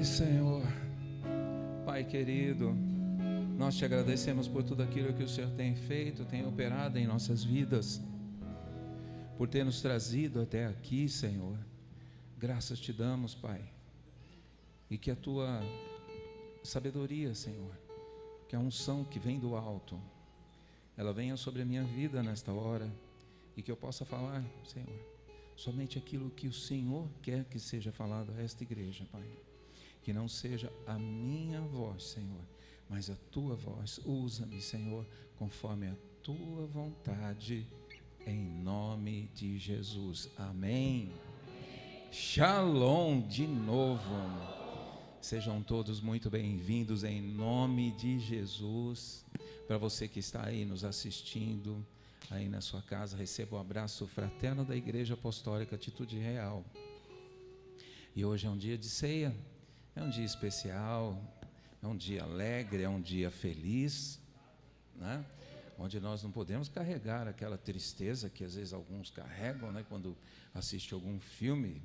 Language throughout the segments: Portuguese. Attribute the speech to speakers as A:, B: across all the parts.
A: Sim, Senhor. Pai querido, nós te agradecemos por tudo aquilo que o Senhor tem feito, tem operado em nossas vidas, por ter nos trazido até aqui, Senhor. Graças te damos, Pai, e que a tua sabedoria, Senhor, que a unção que vem do alto, ela venha sobre a minha vida nesta hora, e que eu possa falar, Senhor, somente aquilo que o Senhor quer que seja falado a esta igreja, Pai. Que não seja a minha voz, Senhor, mas a tua voz. Usa-me, Senhor, conforme a tua vontade, em nome de Jesus. Amém. Shalom de novo. Sejam todos muito bem-vindos em nome de Jesus. Para você que está aí nos assistindo, aí na sua casa, receba o abraço fraterno da Igreja Apostólica Atitude Real. E hoje é um dia de ceia. É um dia especial, é um dia alegre, é um dia feliz, né? Onde nós não podemos carregar aquela tristeza que às vezes alguns carregam, né? Quando assistem algum filme.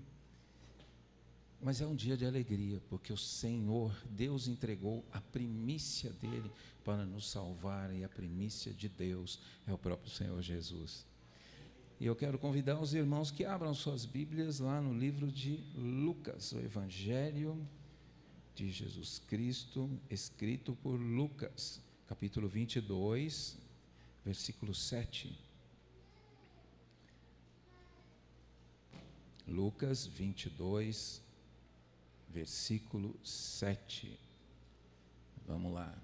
A: Mas é um dia de alegria, porque o Senhor, Deus entregou a primícia dele para nos salvar, e a primícia de Deus é o próprio Senhor Jesus. E eu quero convidar os irmãos que abram suas Bíblias lá no livro de Lucas, o Evangelho de Jesus Cristo, escrito por Lucas, capítulo 22, versículo 7. Lucas 22, versículo 7. Vamos lá.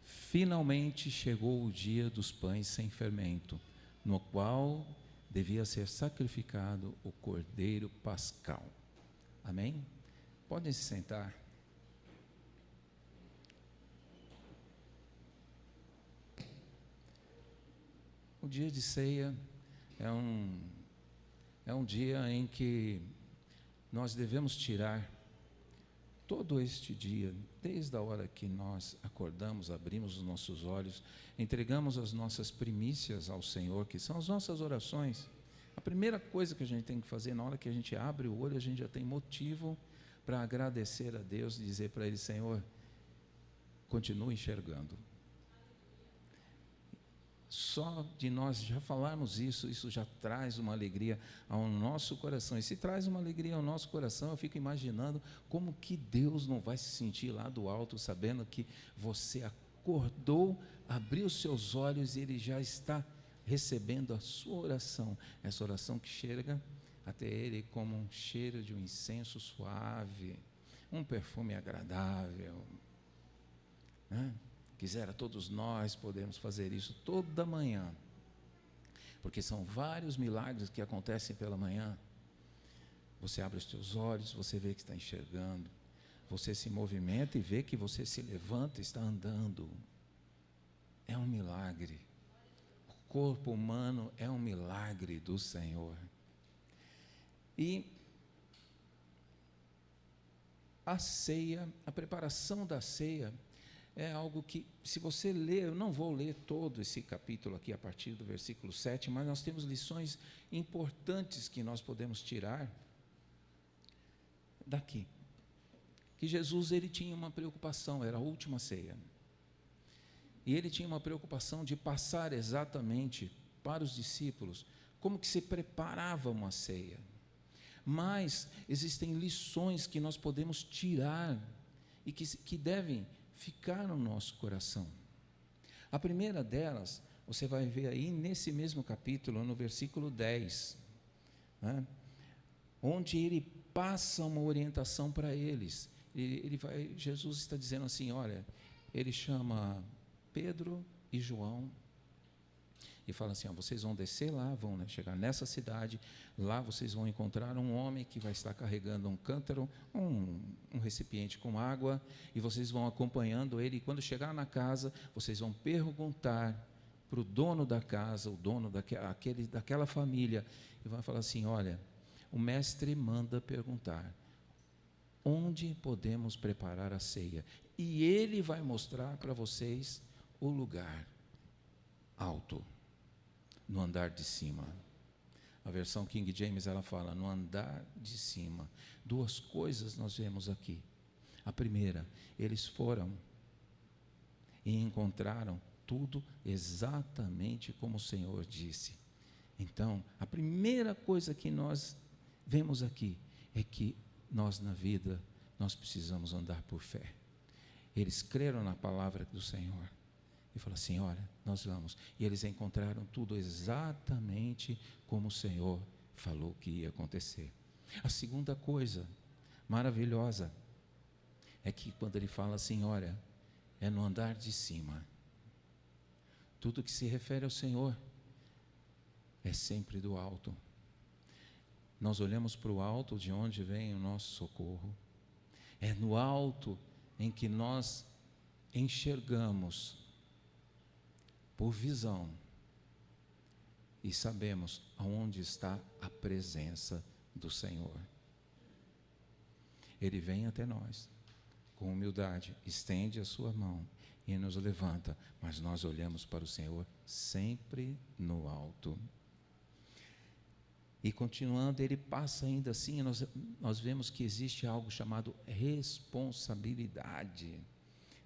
A: Finalmente chegou o dia dos pães sem fermento, no qual devia ser sacrificado o cordeiro pascal. Amém? Podem se sentar. O dia de ceia é um dia em que nós devemos tirar todo este dia, desde a hora que nós acordamos, abrimos os nossos olhos, entregamos as nossas primícias ao Senhor, que são as nossas orações. A primeira coisa que a gente tem que fazer, na hora que a gente abre o olho, a gente já tem motivo para agradecer a Deus e dizer para Ele: Senhor, continue enxergando. Só de nós já falarmos isso já traz uma alegria ao nosso coração. E se traz uma alegria ao nosso coração, eu fico imaginando como que Deus não vai se sentir lá do alto, sabendo que você acordou, abriu seus olhos e Ele já está recebendo a sua oração. Essa oração que chega até Ele como um cheiro de um incenso suave, um perfume agradável, né? Quisera todos nós podermos fazer isso toda manhã, porque são vários milagres que acontecem pela manhã. Você abre os teus olhos, você vê que está enxergando, você se movimenta e vê que você se levanta e está andando. É um milagre. O corpo humano é um milagre do Senhor. E a ceia, a preparação da ceia, é algo que, se você ler, eu não vou ler todo esse capítulo aqui a partir do versículo 7, mas nós temos lições importantes que nós podemos tirar daqui. Que Jesus, ele tinha uma preocupação, era a última ceia. E ele tinha uma preocupação de passar exatamente para os discípulos como que se preparava uma ceia. Mas existem lições que nós podemos tirar e que devem ficar no nosso coração. A primeira delas, você vai ver aí nesse mesmo capítulo, no versículo 10, né, onde ele passa uma orientação para eles. Jesus está dizendo assim, olha, ele chama Pedro e João e fala assim, ó, vocês vão descer lá, vão, né, chegar nessa cidade, lá vocês vão encontrar um homem que vai estar carregando um cântaro, um recipiente com água, e vocês vão acompanhando ele, e quando chegar na casa, vocês vão perguntar para o dono da casa, o dono daquela família, e vai falar assim, olha, o mestre manda perguntar, onde podemos preparar a ceia? E ele vai mostrar para vocês o lugar alto, no andar de cima. A versão King James, ela fala, no andar de cima. Duas coisas nós vemos aqui. A primeira, eles foram e encontraram tudo exatamente como o Senhor disse. Então, a primeira coisa que nós vemos aqui é que nós na vida, nós precisamos andar por fé. Eles creram na palavra do Senhor e falaram assim, olha, nós vamos. E eles encontraram tudo exatamente como o Senhor falou que ia acontecer. A segunda coisa maravilhosa é que quando ele fala assim, olha, é no andar de cima. Tudo que se refere ao Senhor é sempre do alto. Nós olhamos para o alto de onde vem o nosso socorro. É no alto em que nós enxergamos por visão e sabemos aonde está a presença do Senhor. Ele vem até nós com humildade, estende a sua mão e nos levanta, mas nós olhamos para o Senhor sempre no alto. E continuando, ele passa ainda assim, nós vemos que existe algo chamado responsabilidade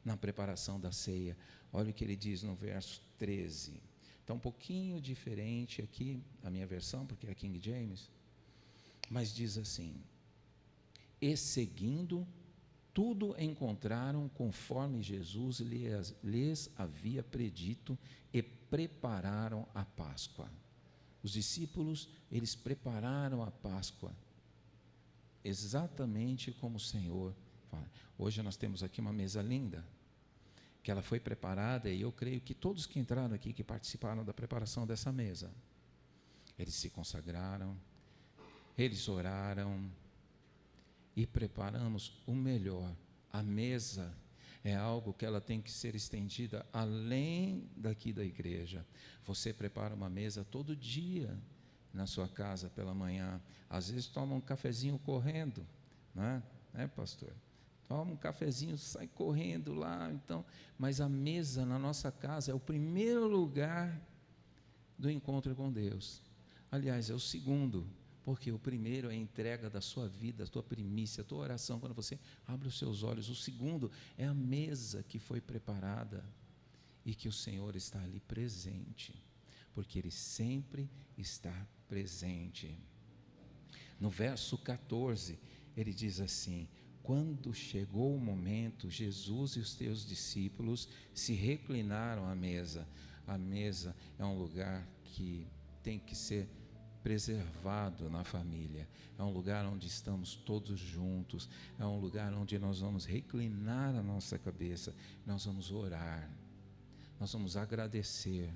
A: na preparação da ceia. Olha o que ele diz no verso 13. Está um pouquinho diferente aqui, a minha versão, porque é King James, mas diz assim, e seguindo, tudo encontraram conforme Jesus lhes havia predito e prepararam a Páscoa. Os discípulos, eles prepararam a Páscoa, exatamente como o Senhor fala. Hoje nós temos aqui uma mesa linda, que ela foi preparada, e eu creio que todos que entraram aqui, que participaram da preparação dessa mesa, eles se consagraram, eles oraram, e preparamos o melhor. A mesa é algo que ela tem que ser estendida além daqui da igreja. Você prepara uma mesa todo dia na sua casa pela manhã. Às vezes toma um cafezinho correndo, né, pastor? Toma um cafezinho, sai correndo lá, então. Mas a mesa na nossa casa é o primeiro lugar do encontro com Deus. Aliás, é o segundo, porque o primeiro é a entrega da sua vida, a tua primícia, a tua oração, quando você abre os seus olhos. O segundo é a mesa que foi preparada e que o Senhor está ali presente, porque Ele sempre está presente. No verso 14, ele diz assim, quando chegou o momento, Jesus e os teus discípulos se reclinaram à mesa. A mesa é um lugar que tem que ser preservado na família, é um lugar onde estamos todos juntos, é um lugar onde nós vamos reclinar a nossa cabeça, nós vamos orar, nós vamos agradecer.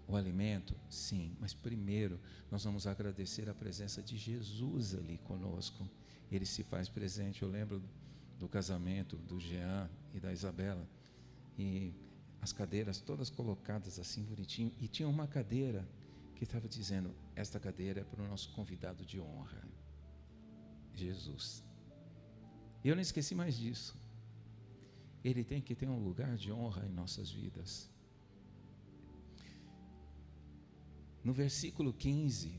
A: O alimento, sim, mas primeiro nós vamos agradecer a presença de Jesus ali conosco. Ele se faz presente. Eu lembro do casamento do Jean e da Isabela, e as cadeiras todas colocadas assim bonitinho, e tinha uma cadeira que estava dizendo, esta cadeira é para o nosso convidado de honra, Jesus. E eu não esqueci mais disso. Ele tem que ter um lugar de honra em nossas vidas. No versículo 15,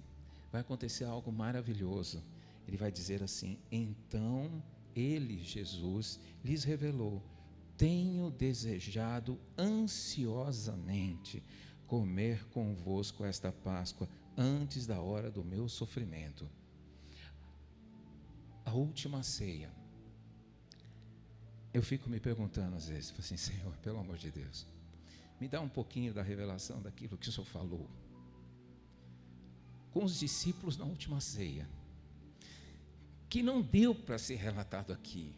A: vai acontecer algo maravilhoso. Ele vai dizer assim, então ele, Jesus, lhes revelou, tenho desejado ansiosamente comer convosco esta Páscoa antes da hora do meu sofrimento. A última ceia. Eu fico me perguntando às vezes, assim, Senhor, pelo amor de Deus, me dá um pouquinho da revelação daquilo que o Senhor falou com os discípulos na última ceia, que não deu para ser relatado aqui,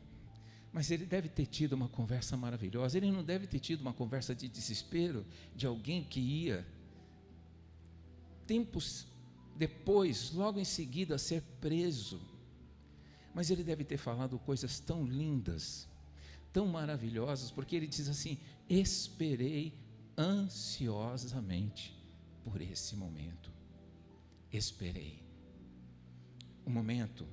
A: mas ele deve ter tido uma conversa maravilhosa. Ele não deve ter tido uma conversa de desespero de alguém que ia, tempos depois, logo em seguida, ser preso. Mas ele deve ter falado coisas tão lindas, tão maravilhosas, porque ele diz assim, esperei ansiosamente por esse momento. Esperei. O momento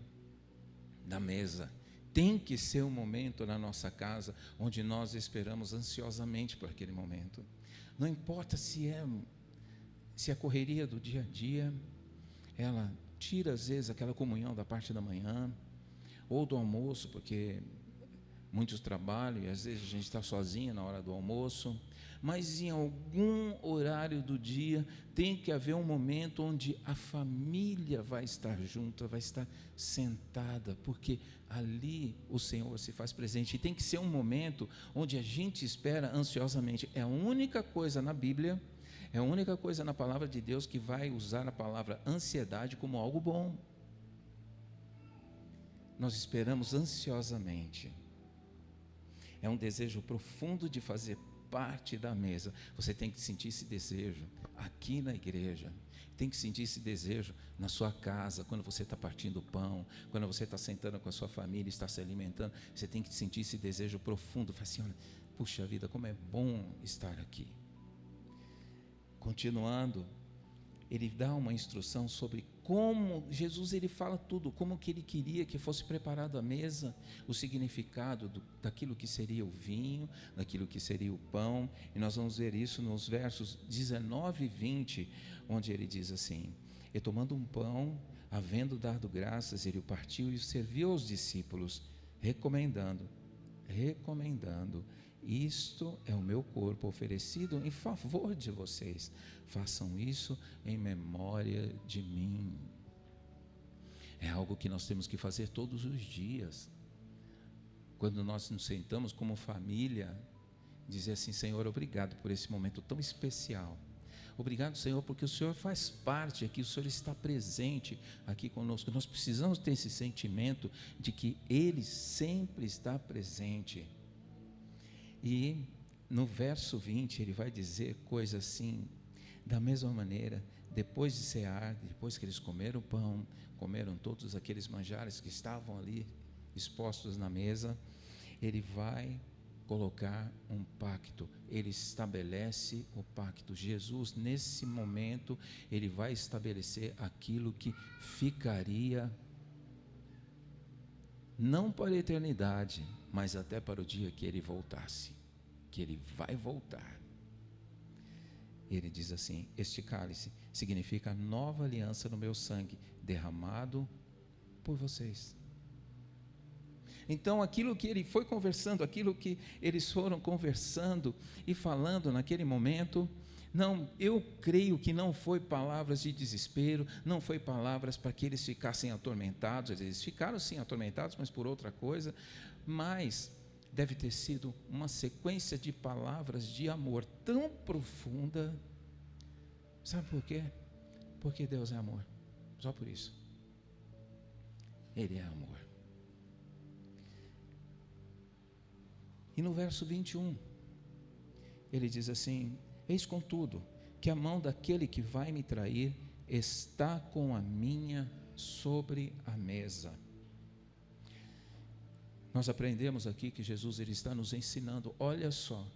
A: da mesa tem que ser um momento na nossa casa onde nós esperamos ansiosamente por aquele momento. Não importa se a correria do dia a dia, ela tira às vezes aquela comunhão da parte da manhã, ou do almoço, porque muitos trabalham, e às vezes a gente está sozinho na hora do almoço, mas em algum horário do dia tem que haver um momento onde a família vai estar junta, vai estar sentada, porque ali o Senhor se faz presente, e tem que ser um momento onde a gente espera ansiosamente. É a única coisa na Bíblia, é a única coisa na palavra de Deus que vai usar a palavra ansiedade como algo bom. Nós esperamos ansiosamente. É um desejo profundo de fazer parte da mesa. Você tem que sentir esse desejo aqui na igreja, tem que sentir esse desejo na sua casa, quando você está partindo o pão, quando você está sentando com a sua família, está se alimentando, você tem que sentir esse desejo profundo. Fala assim: olha, puxa vida, como é bom estar aqui. Continuando, ele dá uma instrução sobre como Jesus, ele fala tudo, como que ele queria que fosse preparado a mesa, o significado daquilo que seria o vinho, daquilo que seria o pão, e nós vamos ver isso nos versos 19 e 20, onde ele diz assim: e tomando um pão, havendo dado graças, ele o partiu e o serviu aos discípulos, recomendando, isto é o meu corpo oferecido em favor de vocês, façam isso em memória de mim. É algo que nós temos que fazer todos os dias, quando nós nos sentamos como família, dizer assim: Senhor, obrigado por esse momento tão especial, obrigado, Senhor, porque o Senhor faz parte aqui, o Senhor está presente aqui conosco. Nós precisamos ter esse sentimento de que Ele sempre está presente. E no verso 20 ele vai dizer coisa assim: da mesma maneira, depois de cear, depois que eles comeram o pão, comeram todos aqueles manjares que estavam ali expostos na mesa, ele vai colocar um pacto, ele estabelece o pacto. Jesus, nesse momento, ele vai estabelecer aquilo que ficaria não para a eternidade, mas até para o dia que ele voltasse, que ele vai voltar. Ele diz assim: este cálice significa a nova aliança no meu sangue, derramado por vocês. Então, aquilo que ele foi conversando, aquilo que eles foram conversando e falando naquele momento, não, eu creio que não foi palavras de desespero, não foi palavras para que eles ficassem atormentados. Eles ficaram sim atormentados, mas por outra coisa, mas deve ter sido uma sequência de palavras de amor tão profunda. Sabe por quê? Porque Deus é amor, só por isso. Ele é amor. E no verso 21, ele diz assim: eis contudo que a mão daquele que vai me trair está com a minha sobre a mesa. Nós aprendemos aqui que Jesus, ele está nos ensinando, olha só,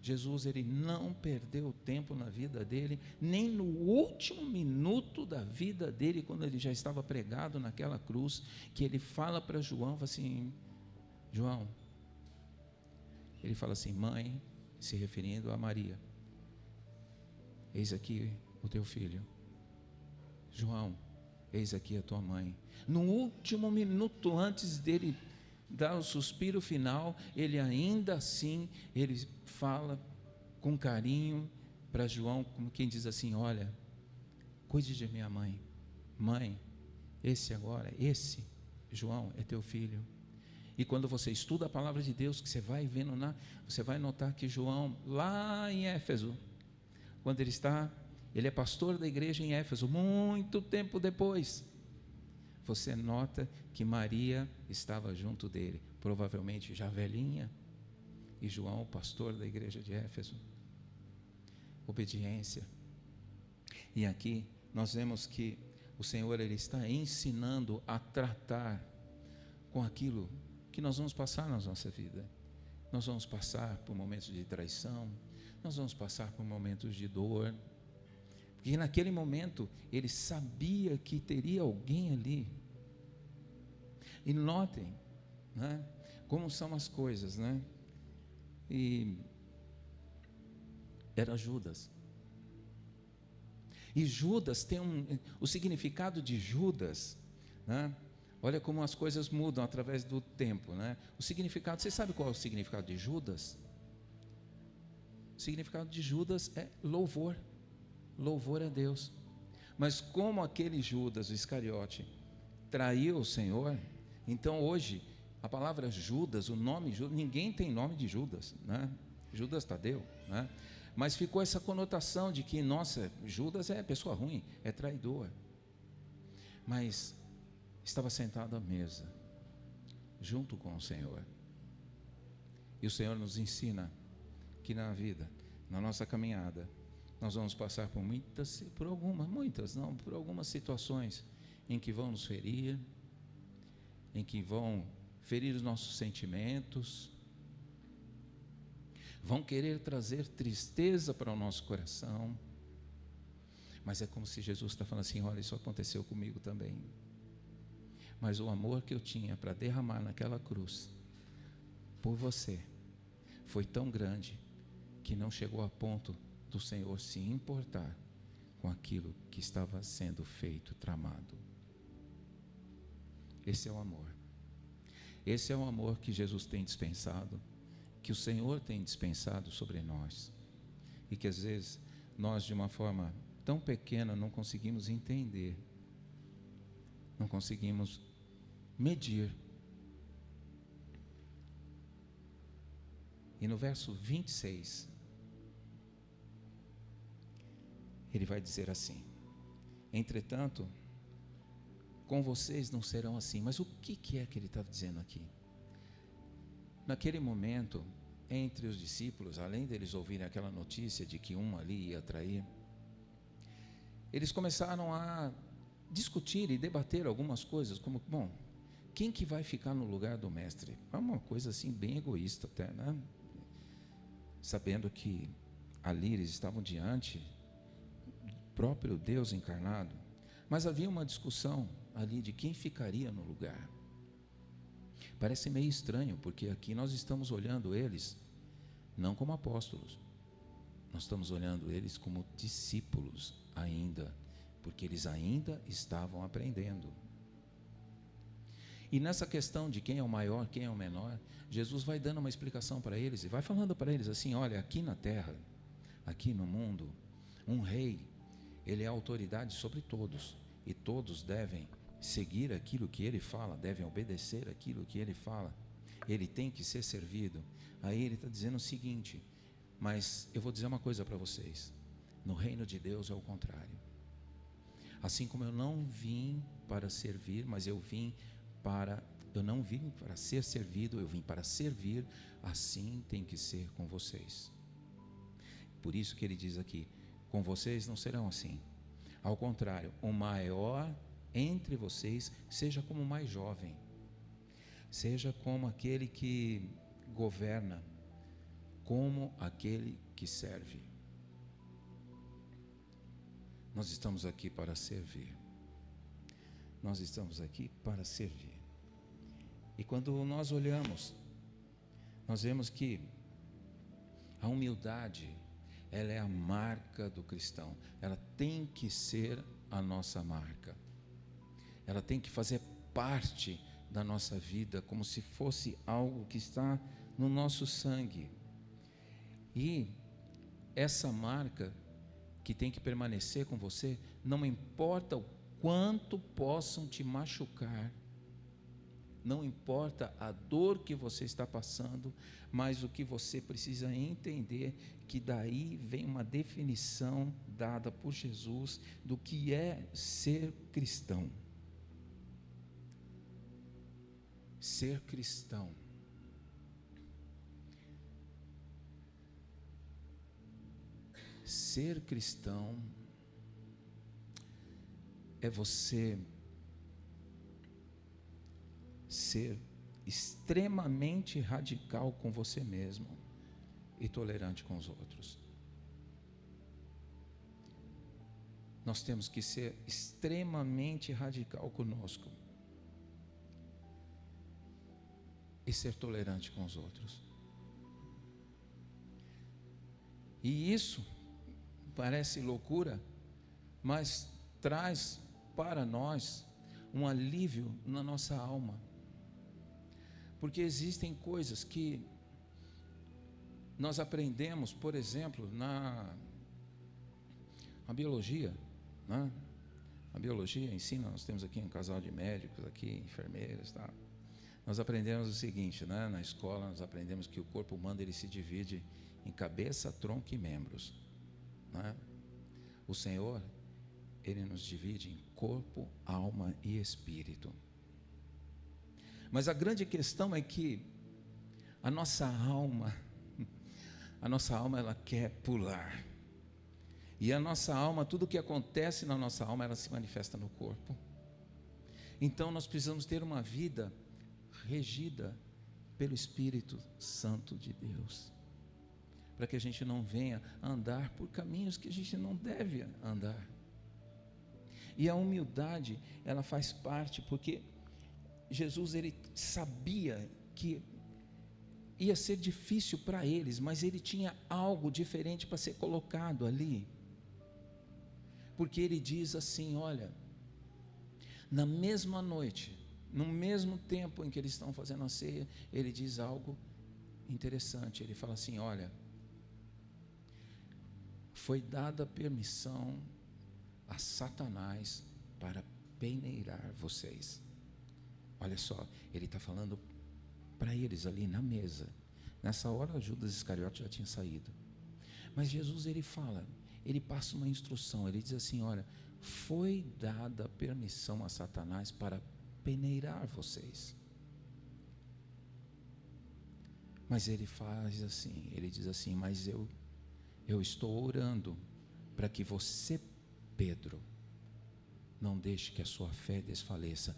A: Jesus, ele não perdeu tempo na vida dele, nem no último minuto da vida dele, quando ele já estava pregado naquela cruz, que ele fala para João, assim: João, ele fala assim: mãe, se referindo a Maria, eis aqui o teu filho. João, eis aqui a tua mãe. No último minuto antes dele dar o suspiro final, ele ainda assim, ele fala com carinho para João, como quem diz assim: olha, cuide de minha mãe. Mãe, esse João é teu filho. E quando você estuda a palavra de Deus, que você vai vendo você vai notar que João, lá em Éfeso, quando ele é pastor da igreja em Éfeso, muito tempo depois, você nota que Maria estava junto dele, provavelmente já velhinha, e João, o pastor da igreja de Éfeso. Obediência. E aqui nós vemos que o Senhor, ele está ensinando a tratar com aquilo que nós vamos passar na nossa vida. Nós vamos passar por momentos de traição, nós vamos passar por momentos de dor, porque naquele momento ele sabia que teria alguém ali. E notem, né, como são as coisas, né? E era Judas. E Judas tem o significado de Judas, né? Olha como as coisas mudam através do tempo, né? O significado, você sabe qual é o significado de Judas? O significado de Judas é louvor. Louvor a Deus. Mas como aquele Judas, o Iscariote, traiu o Senhor, então hoje a palavra Judas, o nome Judas, ninguém tem nome de Judas, né? Judas Tadeu, né? Mas ficou essa conotação de que, nossa, Judas é pessoa ruim, é traidor. Mas estava sentado à mesa, junto com o Senhor. E o Senhor nos ensina que na vida, na nossa caminhada, nós vamos passar por algumas situações em que vão nos ferir, em que vão ferir os nossos sentimentos, vão querer trazer tristeza para o nosso coração, mas é como se Jesus está falando assim: olha, isso aconteceu comigo também, mas o amor que eu tinha para derramar naquela cruz por você foi tão grande que não chegou a ponto do Senhor se importar com aquilo que estava sendo feito, tramado. Esse é o amor. Esse é o amor que Jesus tem dispensado, que o Senhor tem dispensado sobre nós, e que às vezes nós, de uma forma tão pequena, não conseguimos entender, não conseguimos medir. E no verso 26, ele vai dizer assim: entretanto, com vocês não serão assim. Mas o que é que ele estava dizendo aqui? Naquele momento, entre os discípulos, além deles ouvirem aquela notícia de que um ali ia trair, eles começaram a discutir e debater algumas coisas, como, bom, quem que vai ficar no lugar do mestre? É uma coisa assim bem egoísta até, né? Sabendo que ali eles estavam diante do próprio Deus encarnado, mas havia uma discussão ali de quem ficaria no lugar. Parece meio estranho, porque aqui nós estamos olhando eles não como apóstolos, nós estamos olhando eles como discípulos ainda, porque eles ainda estavam aprendendo. E nessa questão de quem é o maior, quem é o menor, Jesus vai dando uma explicação para eles e vai falando para eles assim: olha, aqui na terra, aqui no mundo, um rei, ele é autoridade sobre todos, e todos devem seguir aquilo que ele fala, devem obedecer aquilo que ele fala, ele tem que ser servido. Aí ele está dizendo o seguinte: mas eu vou dizer uma coisa para vocês, no reino de Deus é o contrário. Assim como eu não vim para servir, mas eu não vim para ser servido, eu vim para servir, assim tem que ser com vocês. Por isso que ele diz aqui: com vocês não serão assim, ao contrário, o maior entre vocês seja como o mais jovem, seja como aquele que governa, como aquele que serve. Nós estamos aqui para servir. Nós estamos aqui para servir. E quando nós olhamos, nós vemos que a humildade, ela é a marca do cristão. Ela tem que ser a nossa marca. Ela tem que fazer parte da nossa vida, como se fosse algo que está no nosso sangue. E essa marca que tem que permanecer com você, não importa o quanto possam te machucar, não importa a dor que você está passando, mas o que você precisa entender, que daí vem uma definição dada por Jesus do que é ser cristão. Ser cristão é você ser extremamente radical com você mesmo e tolerante com os outros. Nós temos que ser extremamente radical conosco e ser tolerante com os outros. E isso parece loucura, mas traz para nós um alívio na nossa alma. Porque existem coisas que nós aprendemos, por exemplo, na biologia, né? A biologia ensina, nós temos aqui um casal de médicos, aqui, enfermeiras, tá? Nós aprendemos o seguinte, né? Na escola nós aprendemos que o corpo humano ele se divide em cabeça, tronco e membros, né? O Senhor, Ele nos divide em corpo, alma e espírito. Mas a grande questão é que a nossa alma ela quer pular. E a nossa alma, tudo que acontece na nossa alma, ela se manifesta no corpo. Então nós precisamos ter uma vida regida pelo Espírito Santo de Deus, para que a gente não venha andar por caminhos que a gente não deve andar. E a humildade, ela faz parte, porque Jesus, ele sabia que ia ser difícil para eles, mas ele tinha algo diferente para ser colocado ali. Porque ele diz assim, olha, na mesma noite, no mesmo tempo em que eles estão fazendo a ceia, ele diz algo interessante. Ele fala assim, olha, foi dada permissão a Satanás para peneirar vocês. Olha só, ele está falando para eles ali na mesa. Nessa hora Judas Iscariote já tinha saído. Mas Jesus, ele fala, ele passa uma instrução, ele diz assim, olha, foi dada permissão a Satanás para peneirar vocês. Mas ele faz assim, ele diz assim, mas eu estou orando para que você, Pedro, não deixe que a sua fé desfaleça.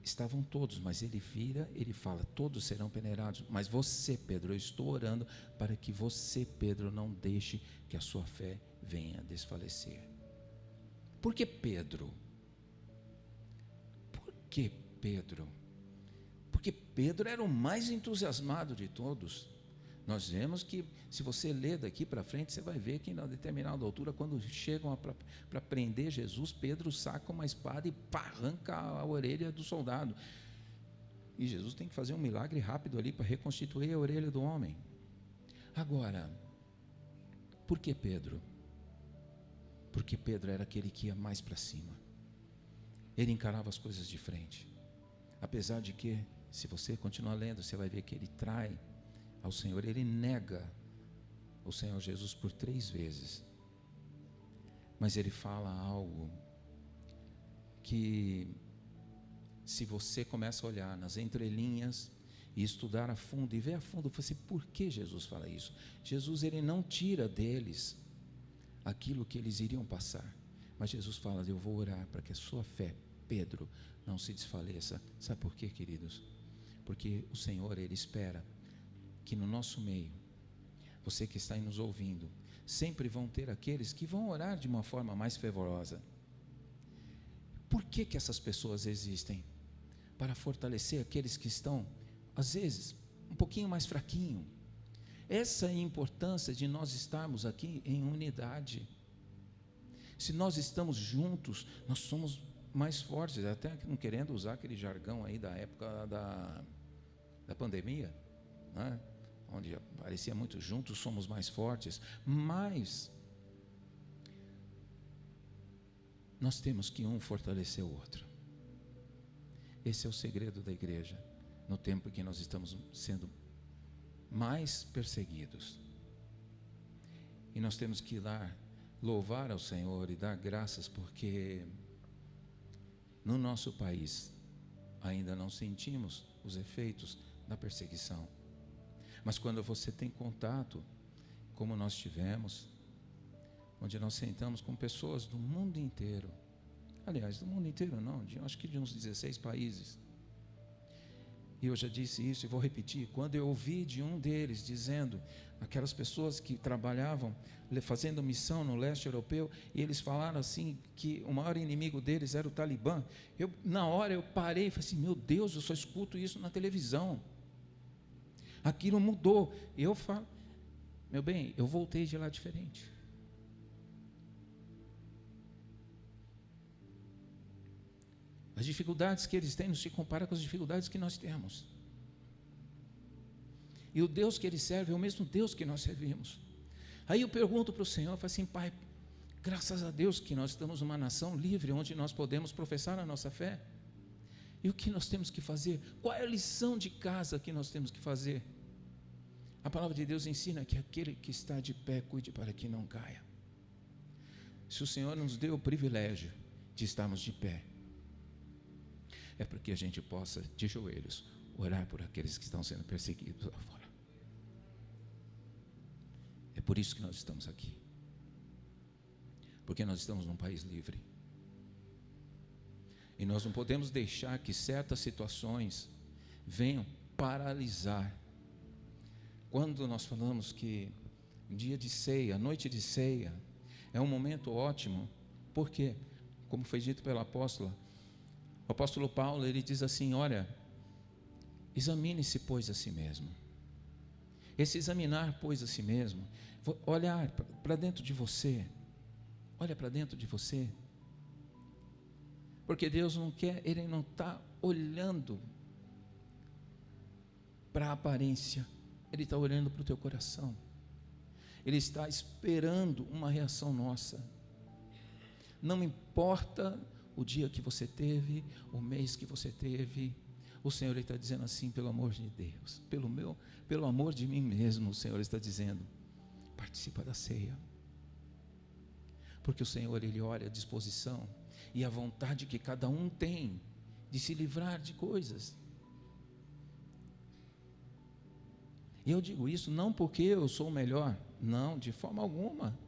A: Estavam todos, mas ele vira, ele fala, todos serão peneirados, mas você, Pedro, eu estou orando para que você, Pedro, não deixe que a sua fé venha a desfalecer. Por que Pedro? Por que Pedro? Porque Pedro era o mais entusiasmado de todos. Nós vemos que, se você ler daqui para frente, você vai ver que, na determinada altura, quando chegam para prender Jesus, Pedro saca uma espada e arranca a orelha do soldado. E Jesus tem que fazer um milagre rápido ali para reconstituir a orelha do homem. Agora, por que Pedro? Porque Pedro era aquele que ia mais para cima. Ele encarava as coisas de frente. Apesar de que, se você continuar lendo, você vai ver que ele trai ao Senhor, ele nega o Senhor Jesus por 3 vezes. Mas ele fala algo que, se você começa a olhar nas entrelinhas e estudar a fundo e ver a fundo, você, por que Jesus fala isso? Jesus, ele não tira deles aquilo que eles iriam passar, mas Jesus fala, eu vou orar para que a sua fé, Pedro, não se desfaleça. Sabe por quê, queridos? Porque o Senhor, ele espera que no nosso meio, você que está aí nos ouvindo, sempre vão ter aqueles que vão orar de uma forma mais fervorosa. Por que essas pessoas existem? Para fortalecer aqueles que estão, às vezes, um pouquinho mais fraquinho. Essa é a importância de nós estarmos aqui em unidade. Se nós estamos juntos, nós somos mais fortes, até não querendo usar aquele jargão aí da época da pandemia, né? Onde parecia muito juntos somos mais fortes, mas nós temos que um fortalecer o outro. Esse é o segredo da igreja, no tempo em que nós estamos sendo mais perseguidos. E nós temos que ir lá louvar ao Senhor e dar graças, porque no nosso país ainda não sentimos os efeitos da perseguição. Mas quando você tem contato, como nós tivemos, onde nós sentamos com pessoas do mundo inteiro, aliás, do mundo inteiro não, acho que de uns 16 países, e eu já disse isso e vou repetir, quando eu ouvi de um deles dizendo, aquelas pessoas que trabalhavam fazendo missão no leste europeu, e eles falaram assim, que o maior inimigo deles era o Talibã, na hora eu parei e falei assim, meu Deus, eu só escuto isso na televisão. Aquilo mudou. Eu falo, meu bem, eu voltei de lá diferente. A As dificuldades que eles têm não se comparam com as dificuldades que nós temos. E o Deus que eles servem é o mesmo Deus que nós servimos. Aí eu pergunto para o Senhor, eu falo assim, Pai, graças a Deus que nós estamos numa nação livre, onde nós podemos professar a nossa fé. E o que nós temos que fazer? Qual é a lição de casa que nós temos que fazer? A palavra de Deus ensina que aquele que está de pé, cuide para que não caia. Se o Senhor nos deu o privilégio de estarmos de pé, é porque a gente possa, de joelhos, orar por aqueles que estão sendo perseguidos lá fora. É por isso que nós estamos aqui. Porque nós estamos num país livre. E nós não podemos deixar que certas situações venham paralisar. Quando nós falamos que dia de ceia, noite de ceia, é um momento ótimo, porque, como foi dito pela apóstola, o apóstolo Paulo, ele diz assim, olha, examine-se, pois, a si mesmo. Esse examinar, pois, a si mesmo, olhar para dentro de você, olha para dentro de você, porque Deus não quer, Ele não está olhando para a aparência, Ele está olhando para o teu coração, Ele está esperando uma reação nossa. Não importa o dia que você teve, o mês que você teve, o Senhor está dizendo assim, pelo amor de Deus, pelo amor de mim mesmo, o Senhor está dizendo, participa da ceia, porque o Senhor, Ele olha a disposição e a vontade que cada um tem de se livrar de coisas. E eu digo isso não porque eu sou o melhor, não, de forma alguma.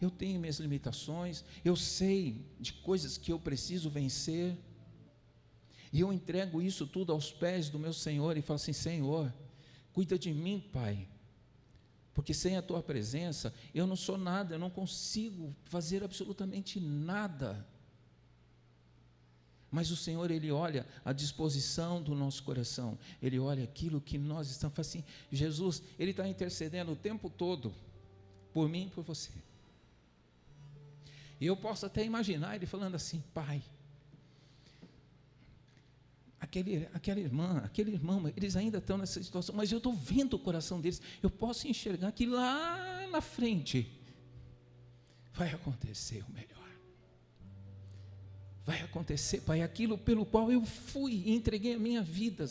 A: Eu tenho minhas limitações, eu sei de coisas que eu preciso vencer, e eu entrego isso tudo aos pés do meu Senhor e falo assim, Senhor, cuida de mim, Pai, porque sem a Tua presença, eu não sou nada, eu não consigo fazer absolutamente nada. Mas o Senhor, Ele olha a disposição do nosso coração, Ele olha aquilo que nós estamos, assim, Jesus, Ele está intercedendo o tempo todo, por mim e por você. E eu posso até imaginar Ele falando assim, Pai, aquela irmã, aquele irmão, eles ainda estão nessa situação, mas eu estou vendo o coração deles, eu posso enxergar que lá na frente, vai acontecer o melhor. Vai acontecer, Pai, aquilo pelo qual eu fui e entreguei a minha vida.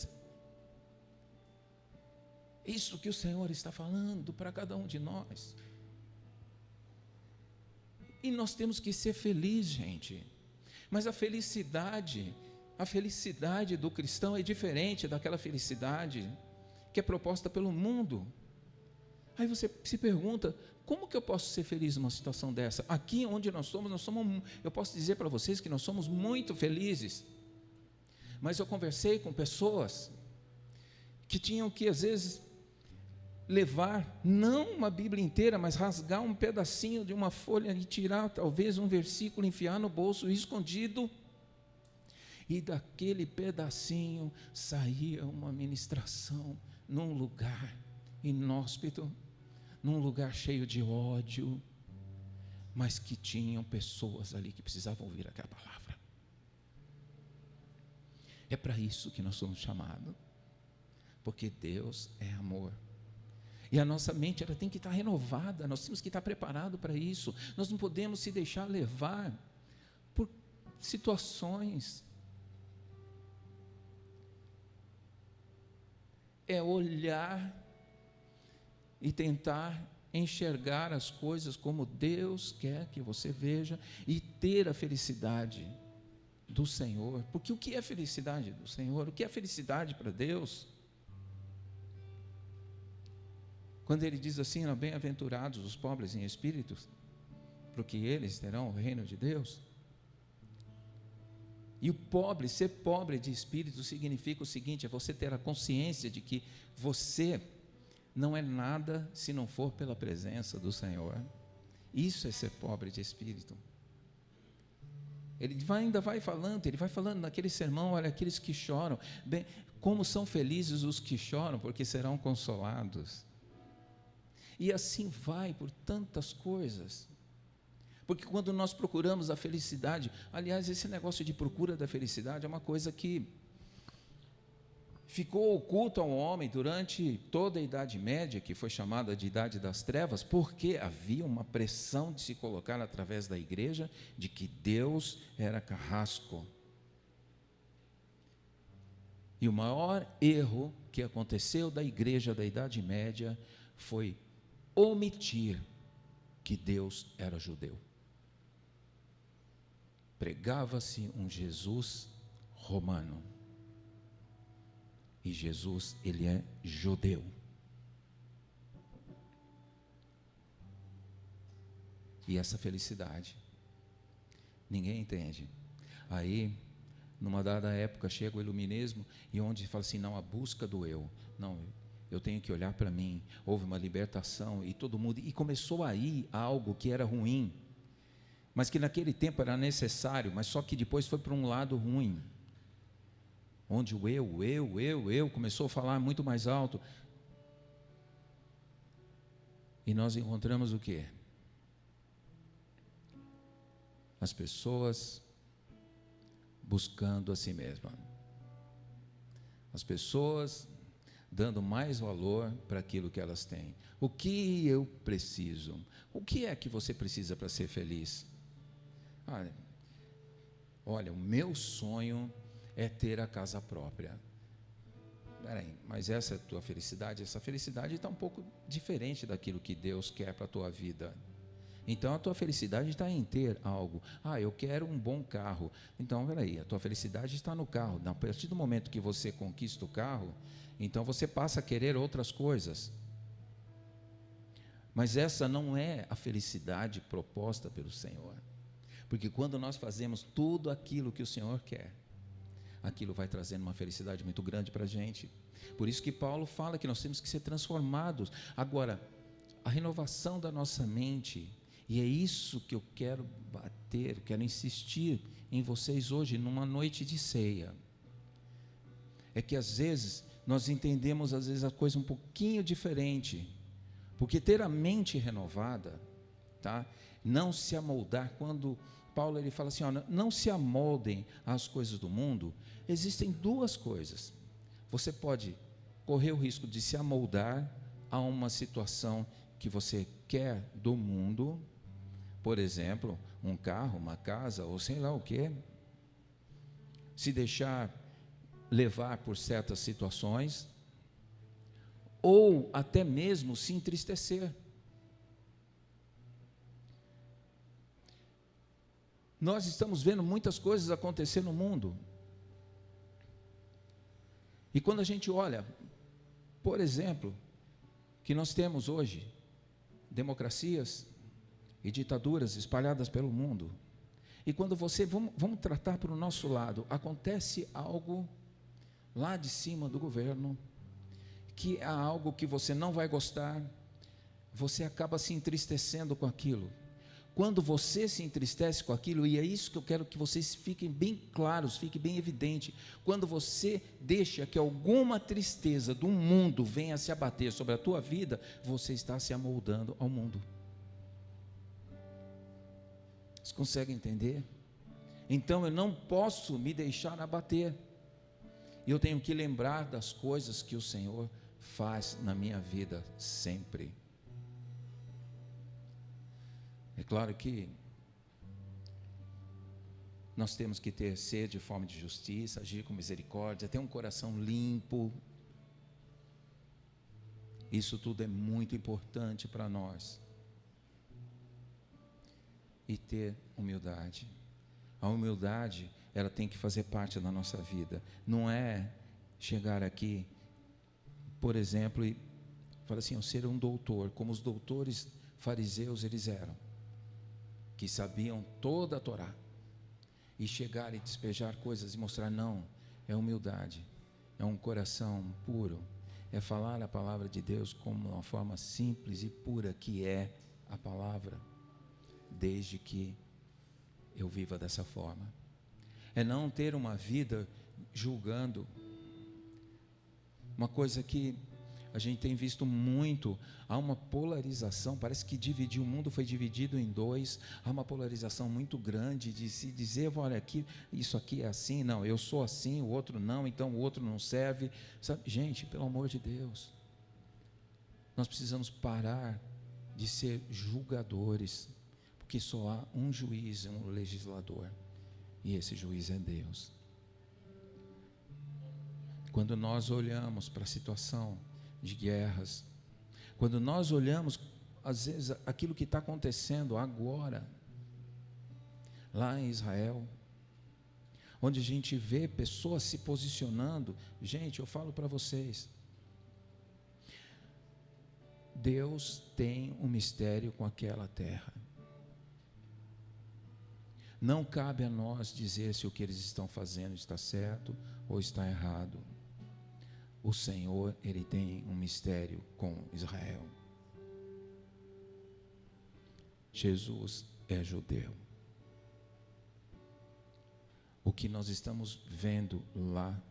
A: Isso que o Senhor está falando para cada um de nós. E nós temos que ser felizes, gente. Mas a felicidade do cristão é diferente daquela felicidade que é proposta pelo mundo. Aí você se pergunta, como que eu posso ser feliz numa situação dessa? Aqui onde nós somos, eu posso dizer para vocês que nós somos muito felizes. Mas eu conversei com pessoas que tinham que, às vezes, levar, não uma Bíblia inteira, mas rasgar um pedacinho de uma folha e tirar, talvez, um versículo, enfiar no bolso escondido. E daquele pedacinho saía uma ministração num lugar inóspito, num lugar cheio de ódio, mas que tinham pessoas ali que precisavam ouvir aquela palavra. É para isso que nós somos chamados, porque Deus é amor. E a nossa mente, ela tem que estar renovada, nós temos que estar preparados para isso. Nós não podemos se deixar levar por situações. É olhar e tentar enxergar as coisas como Deus quer que você veja e ter a felicidade do Senhor. Porque o que é felicidade do Senhor? O que é felicidade para Deus? Quando Ele diz assim, bem-aventurados os pobres em espírito, porque eles terão o reino de Deus. E o pobre, ser pobre de espírito significa o seguinte, é você ter a consciência de que você não é nada se não for pela presença do Senhor. Isso é ser pobre de espírito. Ele ainda vai falando naquele sermão, olha, aqueles que choram, bem, como são felizes os que choram, porque serão consolados. E assim vai por tantas coisas. Porque quando nós procuramos a felicidade, aliás, esse negócio de procura da felicidade é uma coisa que ficou oculto ao homem durante toda a Idade Média, que foi chamada de Idade das Trevas, porque havia uma pressão de se colocar através da igreja de que Deus era carrasco. E o maior erro que aconteceu da igreja da Idade Média foi omitir que Deus era judeu. Pregava-se um Jesus romano. E Jesus, ele é judeu. E essa felicidade, ninguém entende. Aí, numa dada época, chega o iluminismo, e onde fala assim, não, a busca do eu. Não, eu tenho que olhar para mim. Houve uma libertação, e todo mundo... E começou aí algo que era ruim, mas que naquele tempo era necessário, mas só que depois foi para um lado ruim. Onde o eu começou a falar muito mais alto. E nós encontramos o quê? As pessoas buscando a si mesma. As pessoas dando mais valor para aquilo que elas têm. O que eu preciso? O que é que você precisa para ser feliz? Olha, o meu sonho é ter a casa própria. Peraí, mas essa é a tua felicidade? Essa felicidade está um pouco diferente daquilo que Deus quer para a tua vida. Então a tua felicidade está em ter algo. Eu quero um bom carro. Então, peraí, a tua felicidade está no carro. A partir do momento que você conquista o carro, então você passa a querer outras coisas. Mas essa não é a felicidade proposta pelo Senhor. Porque quando nós fazemos tudo aquilo que o Senhor quer, aquilo vai trazendo uma felicidade muito grande para a gente. Por isso que Paulo fala que nós temos que ser transformados. Agora, a renovação da nossa mente, e é isso que eu quero bater, quero insistir em vocês hoje, numa noite de ceia. É que às vezes, nós entendemos às vezes a coisa um pouquinho diferente. Porque ter a mente renovada, tá? Não se amoldar, quando Paulo ele fala assim, não se amoldem às coisas do mundo. Existem duas coisas. Você pode correr o risco de se amoldar a uma situação que você quer do mundo, por exemplo, um carro, uma casa, ou sei lá o quê. Se deixar levar por certas situações, ou até mesmo se entristecer. Nós estamos vendo muitas coisas acontecer no mundo. E quando a gente olha, por exemplo, que nós temos hoje democracias e ditaduras espalhadas pelo mundo. E quando vamos tratar para o nosso lado, acontece algo lá de cima do governo, que é algo que você não vai gostar, você acaba se entristecendo com aquilo. Quando você se entristece com aquilo, e é isso que eu quero que vocês fiquem bem claros, fique bem evidente, quando você deixa que alguma tristeza do mundo venha se abater sobre a tua vida, você está se amoldando ao mundo. Vocês conseguem entender? Então eu não posso me deixar abater, eu tenho que lembrar das coisas que o Senhor faz na minha vida sempre. É claro que nós temos que ter sede e fome de justiça, agir com misericórdia, ter um coração limpo. Isso tudo é muito importante para nós. E ter humildade. A humildade, ela tem que fazer parte da nossa vida. Não é chegar aqui, por exemplo, e falar assim, eu ser um doutor, como os doutores fariseus eles eram, que sabiam toda a Torá, e chegar e despejar coisas e mostrar, não, é humildade, é um coração puro, é falar a palavra de Deus como uma forma simples e pura que é a palavra, desde que eu viva dessa forma. É não ter uma vida julgando, uma coisa que a gente tem visto muito, há uma polarização, parece que dividir o mundo foi dividido em dois, há uma polarização muito grande de se dizer, olha, aqui, isso aqui é assim, não, eu sou assim, o outro não, então o outro não serve. Sabe? Gente, pelo amor de Deus, nós precisamos parar de ser julgadores, porque só há um juiz, um legislador, e esse juiz é Deus. Quando nós olhamos para a situação de guerras, quando nós olhamos, às vezes, aquilo que está acontecendo agora, lá em Israel, onde a gente vê pessoas se posicionando, gente, eu falo para vocês, Deus tem um mistério com aquela terra. Não cabe a nós dizer se o que eles estão fazendo está certo ou está errado. O Senhor, Ele tem um mistério com Israel. Jesus é judeu. O que nós estamos vendo lá,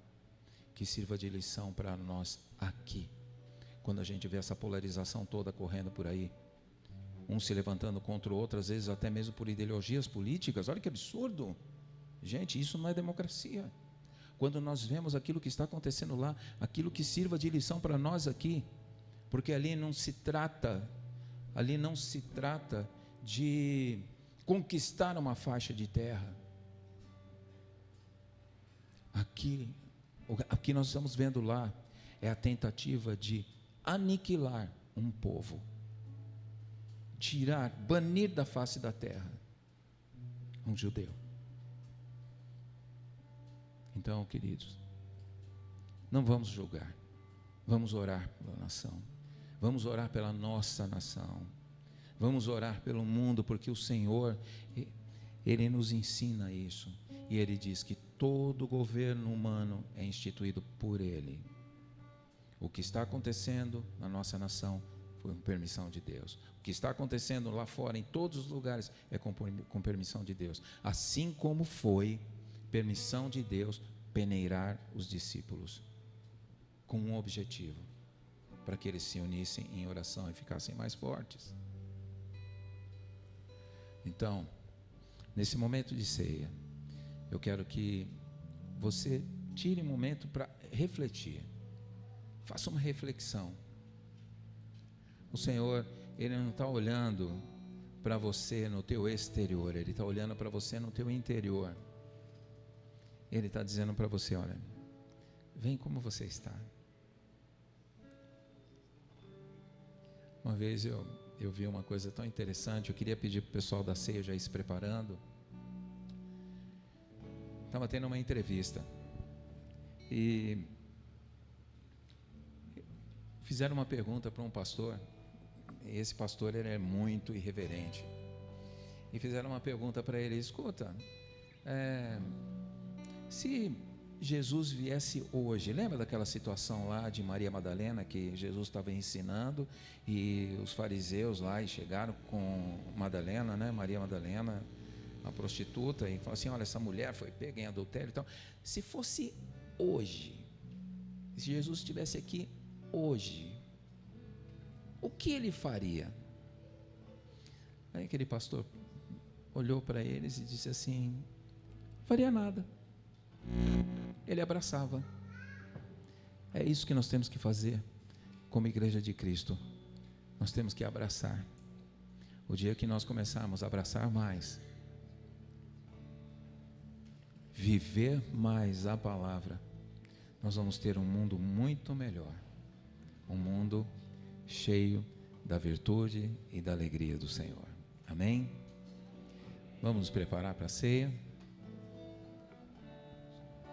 A: que sirva de lição para nós aqui, quando a gente vê essa polarização toda correndo por aí, um se levantando contra o outro, às vezes até mesmo por ideologias políticas, olha que absurdo, gente, isso não é democracia. Quando nós vemos aquilo que está acontecendo lá, aquilo que sirva de lição para nós aqui, porque ali não se trata de conquistar uma faixa de terra. Aqui, o que nós estamos vendo lá é a tentativa de aniquilar um povo, tirar, banir da face da terra um judeu. Então, queridos, não vamos julgar, vamos orar pela nação, vamos orar pela nossa nação, vamos orar pelo mundo, porque o Senhor, Ele nos ensina isso, e Ele diz que todo governo humano é instituído por Ele. O que está acontecendo na nossa nação foi com permissão de Deus. O que está acontecendo lá fora, em todos os lugares, é com permissão de Deus. Assim como foi permissão de Deus peneirar os discípulos, com um objetivo, para que eles se unissem em oração e ficassem mais fortes. Então, nesse momento de ceia, eu quero que você tire um momento para refletir, faça uma reflexão. O Senhor, Ele não está olhando para você no teu exterior, Ele está olhando para você no teu interior. Ele está dizendo para você, olha, vem como você está. Uma vez eu vi uma coisa tão interessante, eu queria pedir para o pessoal da ceia já ir se preparando. Estava tendo uma entrevista e fizeram uma pergunta para um pastor, e esse pastor ele é muito irreverente, e fizeram uma pergunta para ele, escuta, se Jesus viesse hoje, lembra daquela situação lá de Maria Madalena, que Jesus estava ensinando, e os fariseus lá e chegaram com Madalena, né, Maria Madalena, uma prostituta, e falaram assim, olha, essa mulher foi pega em adultério e tal. Se fosse hoje, se Jesus estivesse aqui hoje, o que ele faria? Aí aquele pastor olhou para eles e disse assim, faria nada. Ele abraçava. É isso que nós temos que fazer como igreja de Cristo. Nós temos que abraçar. O dia que nós começarmos a abraçar mais, viver mais a palavra, nós vamos ter um mundo muito melhor, um mundo cheio da virtude e da alegria do Senhor. Amém? Vamos nos preparar para a ceia.